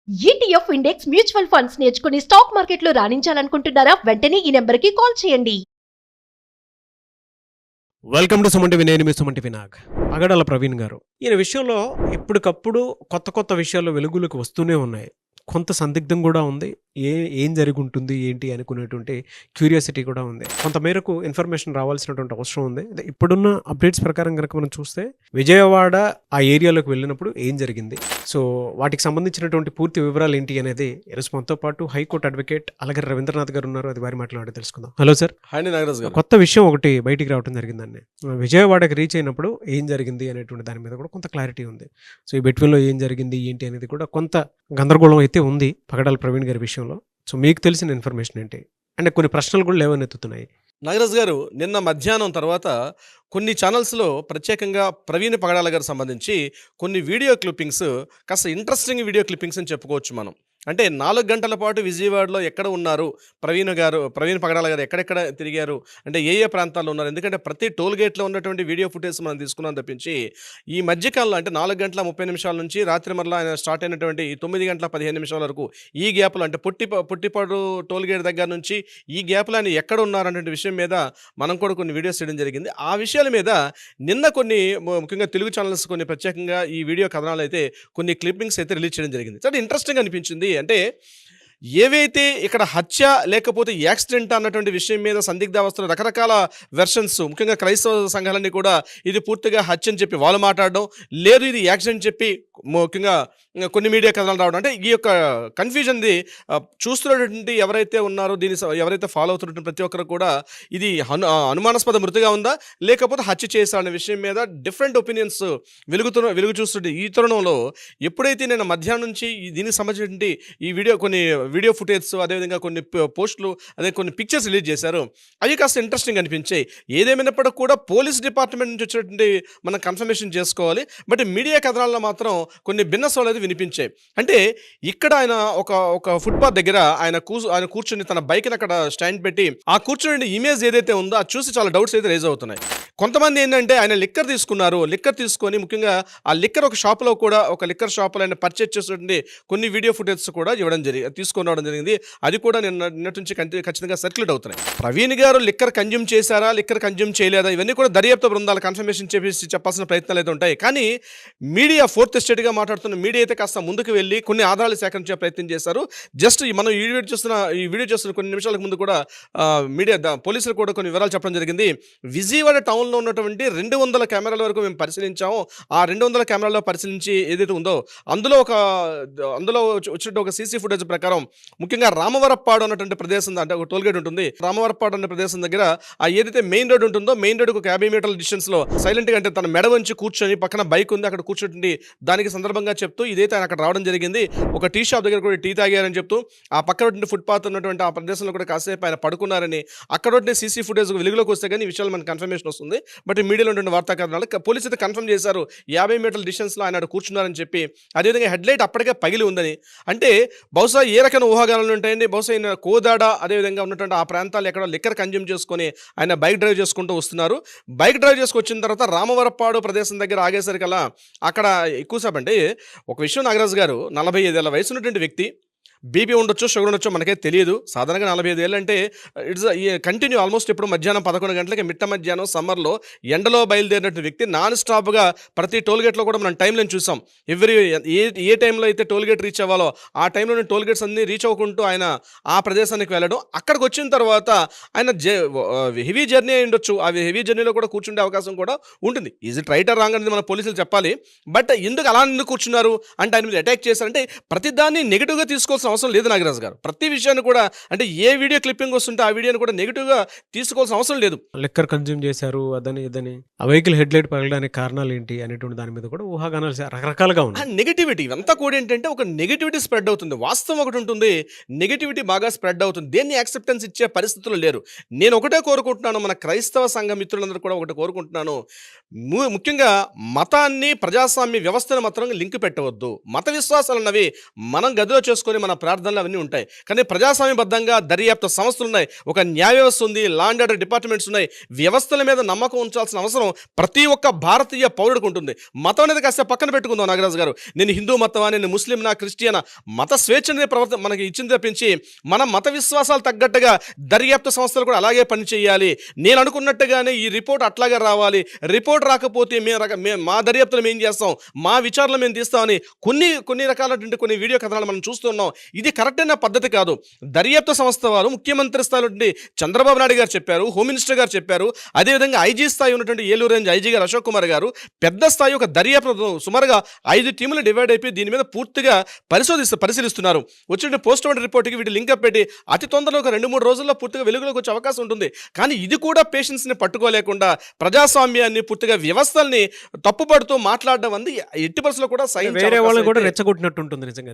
ETF index mutual funds నేర్చుకుని stock మార్కెట్లో రాణించాలనుకుంటున్నారా? వెంటనే ఈ నెంబర్కి కాల్ చేయండి. Welcome to Suman TV. నేను మీ సుమన్ టీవీ నాగ్. పగడాల ప్రవీణ్ గారు. ఈయన విషయంలో ఎప్పటికప్పుడు కొత్త విషయాలు వెలుగులోకి వస్తూనే ఉన్నాయి. కొంత సందిగ్ధం కూడా ఉంది. ఏం జరిగి ఉంటుంది ఏంటి అనుకునేటువంటి క్యూరియాసిటీ కూడా ఉంది. కొంత మేరకు ఇన్ఫర్మేషన్ రావాల్సినటువంటి అవసరం ఉంది. ఇప్పుడున్న అప్డేట్స్ ప్రకారం కనుక మనం చూస్తే విజయవాడ ఆ ఏరియాలోకి వెళ్ళినప్పుడు ఏం జరిగింది, సో వాటికి సంబంధించినటువంటి పూర్తి వివరాలు ఏంటి అనేది ఈరోజు మనతో పాటు హైకోర్టు అడ్వకేట్ అలాగే రవీంద్రనాథ్ గారు ఉన్నారు. అది వారి మాట్లాడి తెలుసుకుందాం. Hello sir. కొత్త విషయం ఒకటి బయటికి రావడం జరిగిందండి. విజయవాడకి రీచ్ అయినప్పుడు ఏం జరిగింది అనేటువంటి దాని మీద కూడా కొంత క్లారిటీ ఉంది. సో ఈ బెట్వీన్లో ఏం జరిగింది ఏంటి అనేది కూడా కొంత గందరగోళం అయితే ఉంది పగడాల ప్రవీణ్ గారి విషయంలో. సో మీకు తెలిసిన ఇన్ఫర్మేషన్ ఏంటి అంటే కొన్ని ప్రశ్నలు కూడా లేవనెత్తుతున్నాయి. నాగరాజ్ గారు, నిన్న మధ్యాహ్నం తర్వాత కొన్ని ఛానల్స్లో ప్రత్యేకంగా ప్రవీణ్ పగడాల గారు సంబంధించి కొన్ని వీడియో క్లిప్పింగ్స్, కాస్త ఇంట్రెస్టింగ్ వీడియో క్లిప్పింగ్స్ అని చెప్పుకోవచ్చు మనం. అంటే 4 గంటల పాటు విజయవాడలో ఎక్కడ ఉన్నారు ప్రవీణ్ పగడాల గారు, ఎక్కడెక్కడ తిరిగారు, అంటే ఏ ప్రాంతాల్లో ఉన్నారు, ఎందుకంటే ప్రతి టోల్ గేట్లో ఉన్నటువంటి వీడియో ఫుటేజ్ మనం తీసుకున్నాం తప్పించి ఈ మధ్యకాలంలో అంటే 4 గంటల 30 నిమిషాల నుంచి రాత్రి మరలా ఆయన స్టార్ట్ అయినటువంటి 9 గంటల 15 నిమిషాల వరకు ఈ గ్యాప్లో అంటే పుట్టిపాడు టోల్ గేట్ దగ్గర నుంచి ఈ గ్యాప్లో ఆయన ఎక్కడ ఉన్నారనే విషయం మీద మనం కూడా కొన్ని వీడియోస్ చేయడం జరిగింది. ఆ విషయాల మీద నిన్న కొన్ని ముఖ్యంగా తెలుగు ఛానల్స్ కొన్ని ప్రత్యేకంగా ఈ వీడియో కథనాలు అయితే కొన్ని క్లిప్పింగ్స్ అయితే రిలీజ్ చేయడం జరిగింది. చాలా ఇంట్రెస్టింగ్ అనిపించింది. అంటే ఏవైతే ఇక్కడ హత్య లేకపోతే యాక్సిడెంట్ అన్నటువంటి విషయం మీద సందిగ్ధావస్థలు రకరకాల వెర్షన్స్, ముఖ్యంగా క్రైస్తవ సంఘాలన్నీ కూడా ఇది పూర్తిగా హత్య అని చెప్పి వాళ్ళు మాట్లాడడం, లేదు ఇది యాక్సిడెంట్ చెప్పి ముఖ్యంగా కొన్ని మీడియా కథనాలు రావడం, అంటే ఈ యొక్క కన్ఫ్యూజన్ది చూస్తున్నటువంటి ఎవరైతే ఉన్నారో, దీన్ని ఎవరైతే ఫాలో అవుతున్నటువంటి ప్రతి ఒక్కరు కూడా ఇది అనుమానాస్పద మృతిగా ఉందా లేకపోతే హత్య చేశారనే విషయం మీద డిఫరెంట్ ఒపీనియన్స్ వెలుగు చూస్తుంటే ఈ తరుణంలో ఎప్పుడైతే నేను మధ్యాహ్నం నుంచి దీనికి సంబంధించినటువంటి ఈ కొన్ని వీడియో ఫుటేజ్, అదేవిధంగా కొన్ని పోస్టులు, అదే కొన్ని పిక్చర్స్ రిలీజ్ చేశారు. అవి కాస్త ఇంట్రెస్టింగ్ అనిపించాయి. ఏదేమైనప్పటికీ కూడా పోలీస్ డిపార్ట్మెంట్ నుంచి వచ్చినటువంటి మనం కన్ఫర్మేషన్ చేసుకోవాలి. బట్ మీడియా కథనాల్లో మాత్రం కొన్ని భిన్న సోలు వినిపించాయి. అంటే ఇక్కడ ఆయన ఒక ఫుట్పాత్ దగ్గర ఆయన కూర్చుని తన బైక్ని అక్కడ స్టాండ్ పెట్టి ఆ కూర్చుని ఇమేజ్ ఏదైతే ఉందో అది చూసి చాలా డౌట్స్ అయితే రేజ్ అవుతున్నాయి. కొంతమంది ఏంటంటే ఆయన లిక్కర్ తీసుకొని ముఖ్యంగా ఆ లిక్కర్ ఒక షాప్లో కూడా ఒక లిక్కర్ షాప్లో ఆయన పర్చేజ్ చేసినటువంటి కొన్ని వీడియో ఫుటేజ్ కూడా తీసుకొని రావడం జరిగింది. అది కూడా నిన్నటి నుంచి ఖచ్చితంగా సర్క్యులేట్ అవుతున్నాయి. ప్రవీణ్ గారు లిక్కర్ కన్జ్యూమ్ చేశారా, లిక్కర్ కన్జ్యూమ్ చేయలేదా, ఇవన్నీ కూడా దర్యాప్తు బృందాలు కన్ఫర్మేషన్ చెప్పాల్సిన ప్రయత్నాలు అయితే ఉంటాయి. కానీ మీడియా ఫోర్త్ ఎస్టేట్గా మాట్లాడుతున్న మీడియా అయితే కాస్త ముందుకు వెళ్ళి కొన్ని ఆధారాలు సేకరించే ప్రయత్నం చేశారు. జస్ట్ మనం ఈ వీడియో చూస్తున్న కొన్ని నిమిషాలకు ముందు కూడా పోలీసులు కూడా కొన్ని వివరాలు చెప్పడం జరిగింది. విజయవాడ టౌన్లో ఉన్నటువంటి 200 కెమెరాల వరకు మేము పరిశీలించాము. ఆ 200 కెమెరాల్లో పరిశీలించి ఏదైతే ఉందో అందులో వచ్చినట్టు ఒక సీసీ ఫుటేజ్ ప్రకారం ముఖ్యంగా రామవరప్పాడు అన్నటువంటి ప్రదేశం, అంటే ఒక టోల్ గేట్ ఉంటుంది, రామవరప్పాడు అనే ప్రదేశం దగ్గర ఆ ఏదైతే మెయిన్ రోడ్ ఉంటుందో మెయిన్ రోడ్ ఒక 50 మీటర్ల డిస్టెన్స్ లో సైలెంట్ గా, అంటే తన మెడ వంచి కూర్చొని పక్కన బైక్ ఉంది అక్కడ కూర్చుంటుంది, దానికి సందర్భంగా చెప్తూ ఇదైతే ఆయన అక్కడ రావడం జరిగింది. ఒక టీ షాప్ దగ్గర కూడా టీ తాగారని చెప్తూ ఆ పక్కన ఫుట్పాత్ ఉన్నటువంటి ఆ ప్రదేశంలో కూడా కాసేపు ఆయన పడుకున్నారని, అక్కడ సీసీ ఫుటేజ్ వెలుగులోకి వస్తే కానీ ఈ విషయాలు మనకు కన్ఫర్మేషన్ వస్తుంది. బట్ మీడియాలో ఉండే వార్తా కథనాలు పోలీసు అయితే కన్ఫర్మ్ చేశారు 50 మీటర్ల డిస్టెన్స్లో ఆయన అక్కడ కూర్చున్నారని చెప్పి, అదేవిధంగా హెడ్లైట్ అప్పటికే పగిలి ఉందని. అంటే బహుశా ఏ రకమైన ఊహాగానాలు ఉంటాయండి. బహుశా ఆయన కోదాడ అదేవిధంగా ఉన్నటువంటి ఆ ప్రాంతాలు ఎక్కడ లిక్కర్ కన్జ్యూమ్ చేసుకొని ఆయన బైక్ డ్రైవ్ చేసుకుంటూ వస్తున్నారు. బైక్ డ్రైవ్ చేసుకొచ్చిన తర్వాత రామవరప్పాడు ప్రదేశం దగ్గర ఆగేసరికల్లా అక్కడ ఎక్కువసేపు, అంటే ఒక విషయం నాగరాజు గారు, 45 ఏళ్ల వయసు ఉన్నటువంటి వ్యక్తి, బీపీ ఉండొచ్చు, షుగర్ ఉండొచ్చు, మనకే తెలియదు. సాధారణంగా 45 ఏళ్ళు అంటే ఇట్స్ కంటిన్యూ ఆల్మోస్ట్ ఇప్పుడు మధ్యాహ్నం 11 గంటలకి మిట్ట మధ్యాహ్నం సమ్మర్లో ఎండలో బయలుదేరినటువంటి వ్యక్తి నాన్ స్టాప్గా ప్రతి టోల్ గేట్లో కూడా మనం టైం లైన్ చూసాం. ఏ టైంలో అయితే టోల్ గేట్ రీచ్ అవ్వాలో ఆ టైంలో టోల్ గేట్స్ అన్ని రీచ్ అవ్వకుంటూ ఆయన ఆ ప్రదేశానికి వెళ్ళడం, అక్కడికి వచ్చిన తర్వాత ఆయన హెవీ జర్నీ అయి ఉండొచ్చు, ఆ హెవీ జర్నీలో కూడా కూర్చుండే అవకాశం కూడా ఉంటుంది. Is it right are wrong అనేది మన పోలీసులు చెప్పాలి. బట్ ఎందుకు అలా కూర్చున్నారు అంటే ఆయన మీద అటాక్ చేశారంటే ప్రతిదాన్ని నెగిటివ్గా తీసుకోవాల్సిన అవసరం లేదు నాగరాజు గారు. ప్రతి విషయాన్ని కూడా, అంటే ఏ వీడియో క్లిప్పింగ్ వస్తుంటే ఆ వీడియోని కూడా నెగిటివ్ గా తీసుకోవాల్సిన అవసరం లేదు. లిక్కర్ కన్జ్యూమ్ చేశారు అదని ఇదని, ఆ వెహికల్ హెడ్ లైట్ పగలడానికి కారణాలు ఏంటి అనేటువంటి దాని మీద కూడా ఊహాగానాలు రకరకాలుగా ఉన్నాయి. నెగిటివిటీ ఇవంతా కూడా ఏంటంటే ఒక నెగిటివిటీ స్ప్రెడ్ అవుతుంది. వాస్తవం ఒకటి ఉంటుంది, నెగిటివిటీ బాగా స్ప్రెడ్ అవుతుంది. దేన్ని యాక్సెప్టెన్స్ ఇచ్చే పరిస్థితులు లేరు. నేను ఒకటే కోరుకుంటున్నాను, మన క్రైస్తవ సంఘ మిత్రులందరూ కూడా ఒకటి కోరుకుంటున్నాను, ముఖ్యంగా మతాన్ని ప్రజాస్వామ్య వ్యవస్థను మాత్రం లింక్ పెట్టవద్దు. మత విశ్వాసాలు అన్నవి మనం గదిలో చేసుకొని మన ప్రార్థనలు అవన్నీ ఉంటాయి. కానీ ప్రజాస్వామ్యబద్ధంగా దర్యాప్తు సంస్థలు ఉన్నాయి, ఒక న్యాయ వ్యవస్థ ఉంది, లా అండ్ ఆర్డర్ డిపార్ట్మెంట్స్ ఉన్నాయి. వ్యవస్థల మీద నమ్మకం ఉంచాల్సిన అవసరం ప్రతి ఒక్క భారతీయ పౌరుడికి ఉంటుంది. మతం అనేది కాస్త పక్కన పెట్టుకుందాం నాగరాజు గారు. నేను హిందూ మతమా, నేను ముస్లింనా, క్రిస్టియనా, మత స్వేచ్ఛ అనేది మనకి ఇచ్చింది తప్పించి మన మత విశ్వాసాలు తగ్గట్టుగా దర్యాప్తు సంస్థలు కూడా అలాగే పనిచేయాలి. నేను అనుకున్నట్టుగానే ఈ రిపోర్ట్ అట్లాగే రావాలి, రిపోర్ట్ రాకపోతే మా దర్యాప్తులు మేము చేస్తాం, మా విచారణలు మేము తీస్తామని కొన్ని రకాలైనటువంటి కొన్ని వీడియో కథనాలు మనం చూస్తున్నాం. ఇది కరెక్ట్ అయిన పద్ధతి కాదు. దర్యాప్తు సంస్థ వారు ముఖ్యమంత్రి స్థాయిలో చంద్రబాబు నాయుడు గారు చెప్పారు, హోమ్ మినిస్టర్ గారు చెప్పారు, అదేవిధంగా ఐజీ స్థాయి ఉన్నటువంటి ఏలూరు రేంజ్ ఐజీ గారు అశోక్ కుమార్ గారు పెద్ద స్థాయి ఒక దర్యాప్తు సుమారుగా 5 టీములు డివైడ్ అయిపోయి దీని మీద పూర్తిగా పరిశీలిస్తున్నారు. వచ్చిన పోస్ట్ మార్టం రిపోర్ట్కి వీటి లింక్ పెట్టి అతి తొందరలో ఒక 2-3 రోజుల్లో పూర్తిగా వెలుగులోకి వచ్చే అవకాశం ఉంటుంది. కానీ ఇది కూడా పేషెన్స్ని పట్టుకోలేకుండా ప్రజాస్వామ్యాన్ని పూర్తిగా వ్యవస్థల్ని తప్పుపడుతూ మాట్లాడడం అంది ఎట్టి పరిస్థితుల్లో కూడా వేరే వాళ్ళు కూడా రెచ్చగొట్టినట్టు ఉంటుంది. నిజంగా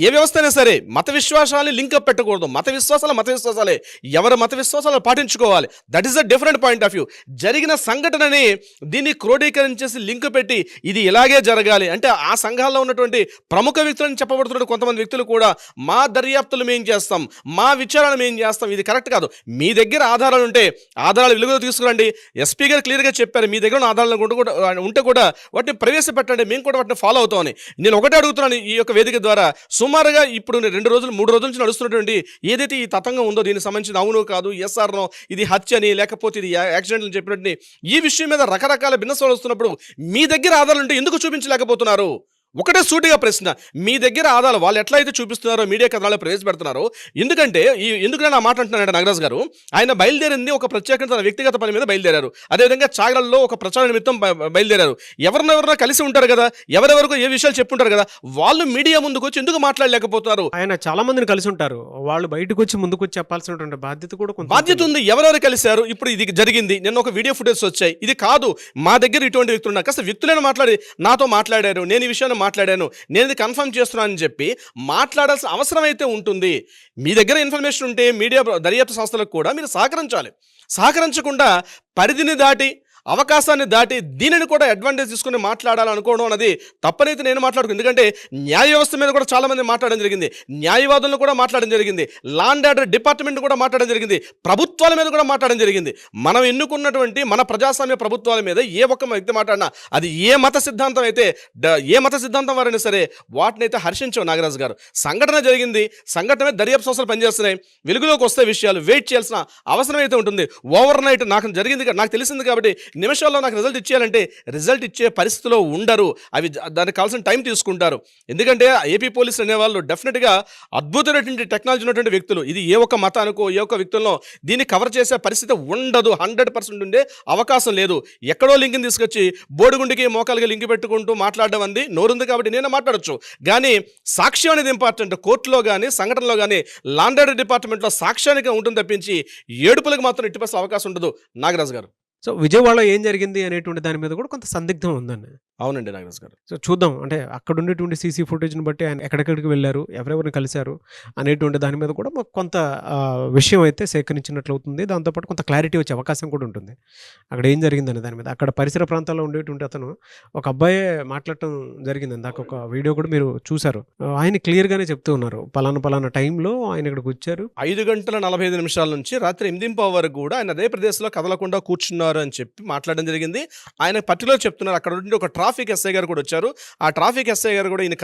ఏ వ్యవస్థ అయినా సరే మత విశ్వాసాలని లింక్ అప్ పెట్టకూడదు. మత విశ్వాసాలే ఎవరి మత విశ్వాసాలు పాటించుకోవాలి. That is the different point of view. జరిగిన సంఘటనని దీన్ని క్రోడీకరించేసి లింక్ పెట్టి ఇది ఇలాగే జరగాలి అంటే ఆ సంఘాల్లో ఉన్నటువంటి ప్రముఖ వ్యక్తులను చెప్పబడుతున్న కొంతమంది వ్యక్తులు కూడా మా దర్యాప్తులు మేము చేస్తాం, మా విచారణ మేము చేస్తాం, ఇది కరెక్ట్ కాదు. మీ దగ్గర ఆధారాలు ఉంటే ఆధారాలు వెలుగులో తీసుకురండి. ఎస్పీ గారు క్లియర్గా చెప్పారు, మీ దగ్గర ఉన్న ఆధారాలు ఉంటే కూడా వాటిని ప్రవేశపెట్టండి, మేము కూడా వాటిని ఫాలో అవుతామని. నేను ఒకటే అడుగుతున్నాను ఈ యొక్క వేదిక ద్వారా, సుమారుగా ఇప్పుడు 2-3 రోజుల నుంచి నడుస్తున్నటువంటి ఏదైతే ఈ తతంగం ఉందో దీనికి సంబంధించిన అవును కాదు, ఎస్ఆర్నో, ఇది హత్య అని లేకపోతే ఇది యాక్సిడెంట్ అని చెప్పినట్టు ఈ విషయం మీద రకరకాల భిన్నస్వరాలు వస్తున్నప్పుడు మీ దగ్గర ఆధారాలు ఉంటే ఎందుకు చూపించలేకపోతున్నారు? ఒకటే సూటిగా ప్రశ్న, మీ దగ్గర ఆధారాలు వాళ్ళు ఎట్లయితే చూపిస్తున్నారో మీడియా కథనాలు ప్రవేశపెడుతున్నారో, ఎందుకంటే ఎందుకు నేను ఆ మాట అంటున్నానంటే నాగరాజు గారు, ఆయన బయలుదేరింది ఒక ప్రత్యేకంగా తన వ్యక్తిగత పని మీద బయలుదేరారు. అదేవిధంగా చాగలలో ఒక ప్రచార నిమిత్తం బయలుదేరారు. ఎవరినెవరినో కలిసి ఉంటారు కదా, ఎవరెవరికో ఏ విషయాలు చెప్పుంటారు కదా, వాళ్ళు మీడియా ముందుకు వచ్చి ఎందుకు మాట్లాడలేకపోతున్నారు? ఆయన చాలా మందిని కలిసి ఉంటారు, వాళ్ళు బయటకు వచ్చి ముందుకు వచ్చి చెప్పాల్సినటువంటి బాధ్యత కూడా బాధ్యత ఉంది. ఎవరెవరు కలిశారు, ఇప్పుడు ఇది జరిగింది, నిన్న ఒక వీడియో ఫుటేజ్ వచ్చాయి, ఇది కాదు మా దగ్గర ఇటువంటి వ్యక్తులు ఉన్నారు, కాస్త వ్యక్తులను మాట్లాడి నాతో మాట్లాడారు, నేను ఈ విషయాన్ని మాట్లాడాను, నేను ఇది కన్ఫర్మ్ చేస్తున్నాను అని చెప్పి మాట్లాడాల్సిన అవసరం అయితే ఉంటుంది. మీ దగ్గర ఇన్ఫర్మేషన్ ఉంటే మీడియా దర్యాప్తు సంస్థలకు కూడా మీరు సహకరించాలి. సహకరించకుండా పరిధిని దాటి అవకాశాన్ని దాటి దీనిని కూడా అడ్వాంటేజ్ తీసుకుని మాట్లాడాలనుకోవడం అనేది తప్పనైతే నేను మాట్లాడుకు. ఎందుకంటే న్యాయ వ్యవస్థ మీద కూడా చాలామంది మాట్లాడడం జరిగింది, న్యాయవాదులను కూడా మాట్లాడడం జరిగింది, లా అండ్ ఆర్డర్ డిపార్ట్మెంట్ కూడా మాట్లాడడం జరిగింది, ప్రభుత్వాల మీద కూడా మాట్లాడడం జరిగింది. మనం ఎన్నుకున్నటువంటి మన ప్రజాస్వామ్య ప్రభుత్వాల మీద ఏ ఒక్క వ్యక్తి మాట్లాడినా అది ఏ మత సిద్ధాంతం అయితే ఏ మత సిద్ధాంతం వారైనా సరే వాటిని అయితే హర్షించావు నాగరాజు గారు. సంఘటన జరిగింది, సంఘటన మీద దర్యాప్తు సంస్థలు పనిచేస్తున్నాయి, వెలుగులోకి వస్తే విషయాలు వెయిట్ చేయాల్సిన అవసరం అయితే ఉంటుంది. ఓవర్ నైట్ నాకు జరిగింది, నాకు తెలిసింది కాబట్టి నిమిషాల్లో నాకు రిజల్ట్ ఇచ్చేయాలంటే రిజల్ట్ ఇచ్చే పరిస్థితిలో ఉండరు. అవి దానికి కావాల్సిన టైం తీసుకుంటారు. ఎందుకంటే ఏపీ పోలీసులు అనేవాళ్ళు డెఫినెట్గా అద్భుతమైనటువంటి టెక్నాలజీ ఉన్నటువంటి వ్యక్తులు. ఇది ఏ ఒక్క మతానికో ఏ ఒక్క వ్యక్తుల్లో దీన్ని కవర్ చేసే పరిస్థితి ఉండదు. 100% ఉండే అవకాశం లేదు. ఎక్కడో లింక్ని తీసుకొచ్చి బోడిగుండికి మోకాలుగా లింక్ పెట్టుకుంటూ మాట్లాడడం అంది నోరుంది కాబట్టి నేను మాట్లాడచ్చు. కానీ సాక్ష్యం అనేది ఇంపార్టెంట్. కోర్టులో కానీ సంఘటనలో కానీ లా అండ్ ఆర్డర్ డిపార్ట్మెంట్లో సాక్ష్యానికి ఉంటుంది తప్పించి ఏడుపులకు మాత్రం ఎట్టి అవకాశం ఉండదు నాగరాజు గారు. సో విజయవాడలో ఏం జరిగింది అనేటువంటి దాని మీద కూడా కొంత సందిగ్ధం ఉందండి. అవునండి నాగరాజు గారు. సో చూద్దాం, అంటే అక్కడ ఉండేటువంటి సీసీ ఫుటేజ్ని బట్టి ఆయన ఎక్కడెక్కడికి వెళ్ళారు, ఎవరెవరిని కలిశారు అనేటువంటి దాని మీద కూడా మాకు కొంత విషయం అయితే సేకరించినట్లు అవుతుంది. దాంతోపాటు కొంత క్లారిటీ వచ్చే అవకాశం కూడా ఉంటుంది. అక్కడ ఏం జరిగిందనే దాని మీద అక్కడ పరిసర ప్రాంతాల్లో ఉండేటువంటి అతను ఒక అబ్బాయే మాట్లాడటం జరిగింది. ఇందాక ఒక వీడియో కూడా మీరు చూశారు. ఆయన క్లియర్గానే చెప్తూ ఉన్నారు, పలానా టైంలో ఆయన ఇక్కడికి వచ్చారు, 5:45 నుంచి రాత్రి 8 వరకు కూడా ఆయన అదే ప్రదేశంలో కదలకుండా కూర్చున్నారు అని చెప్పి మాట్లాడడం జరిగింది. ఆయన పర్టికులర్ చెప్తున్నారు. అక్కడ ఉండి ఒక ట్రాఫిక్ ఎస్ఐ గారు కూడా వచ్చారు. ఆ ట్రాఫిక్ ఎస్ఐ గారు కూడా ఈయన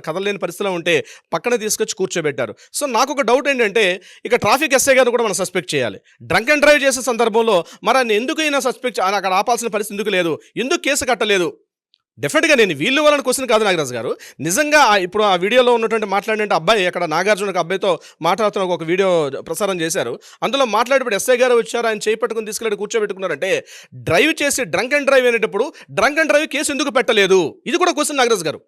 కదలలేని పరిస్థితిలో ఉంటే పక్కన తీసుకొచ్చి కూర్చోబెట్టారు. సో నాకు ఒక డౌట్ ఏంటంటే ఇక ట్రాఫిక్ ఎస్ఐ గారు కూడా మనం సస్పెక్ట్ చేయాలి. డ్రంక్ అండ్ డ్రైవ్ చేసే సందర్భంలో మరి ఆయన ఎందుకు ఈయన సస్పెక్ట్ అక్కడ ఆపాల్సిన పరిస్థితి ఎందుకు లేదు, ఎందుకు కేసు కట్టలేదు? డెఫినెట్గా నేను వీళ్ళు వాళ్ళని క్వశ్చన్ కాదు నాగరాజు గారు. నిజంగా ఇప్పుడు ఆ వీడియోలో ఉన్నటువంటి మాట్లాడినట్టు అబ్బాయి అక్కడ నాగార్జున అబ్బాయితో మాట్లాడుతున్న ఒక వీడియో ప్రసారం చేశారు. అందులో మాట్లాడేటప్పుడు ఎస్ఐ గారు వచ్చారు, ఆయన చేయి పట్టుకుని తీసుకెళ్ళి కూర్చోబెట్టుకున్నారంటే డ్రైవ్ చేసి డ్రంక్ అండ్ డ్రైవ్ అనేటప్పుడు డ్రంక్ అండ్ డ్రైవ్ కేసు ఎందుకు పెట్టలేదు? ఇది కూడా క్వశ్చన్ నాగరాజు గారు.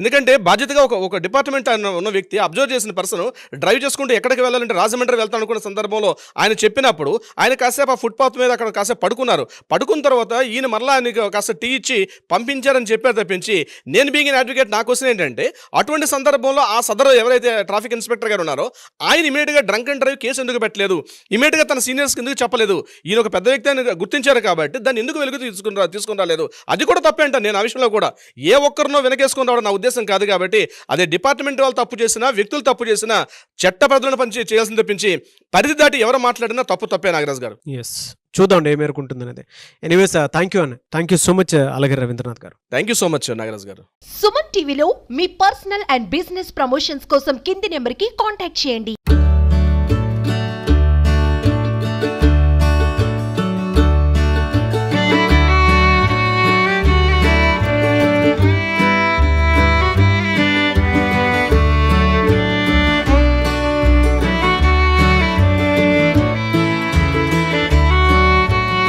ఎందుకంటే బాధ్యతగా ఒక డిపార్ట్మెంట్ ఉన్న వ్యక్తి అబ్జర్వ్ చేసిన పర్సన్ డ్రైవ్ చేసుకుంటూ ఎక్కడికి వెళ్ళాలంటే రాజమండ్రి వెళ్తాను అనుకున్న సందర్భంలో ఆయన చెప్పినప్పుడు ఆయన కాసేపు ఆ ఫుట్పాత్ మీద అక్కడ కాసేపు పడుకున్నారు. పడుకున్న తర్వాత ఈయన మరలా ఆయనకి కాస్త టీ ఇచ్చి పంపించారని చెప్పారు తప్పించి నేను బీయింగ్ ఎన్ అడ్వకేట్ నా క్వశ్చన్ ఏంటంటే అటువంటి సందర్భంలో ఆ సదరు ఎవరైతే ట్రాఫిక్ ఇన్స్పెక్టర్ గారు ఉన్నారో ఆయన ఇమీడియట్గా డ్రంక్ అండ్ డ్రైవ్ కేసు ఎందుకు పెట్టలేదు? ఇమీడియట్గా తన సీనియర్స్కి ఎందుకు చెప్పలేదు? ఈయన ఒక పెద్ద వ్యక్తి అని గుర్తించారు కాబట్టి దాన్ని ఎందుకు వెలుగు తీసుకుని రాలేదు? అది కూడా తప్పే అంటాను నేను. ఆ విషయంలో కూడా ఏ ఒక్కరినో వెనకేసుకుని రావడం నా ఉద్దేశం కాదు కాబట్టి అదే డిపార్ట్మెంట్ వాళ్ళు తప్పు చేసినా, వ్యక్తులు తప్పు చేసినా చట్ట పరిధిలో పని చేయాల్సింది తప్పించి పరిధి దాటి ఎవరు మాట్లాడినా తప్పే నాగరాజు గారు. ఎస్, చూద్దాం ఏ మేరకు ఉంటుంది అనేది. Anyways thank you so much అలాగే రవీంద్రనాథ్ గారు. Thank you so much Nagaraju గారు. సుమన్ టీవీలో మీ పర్సనల్ అండ్ బిజినెస్ ప్రమోషన్స్ కోసం కింది నెంబర్కి కాంటాక్ట్ చేయండి.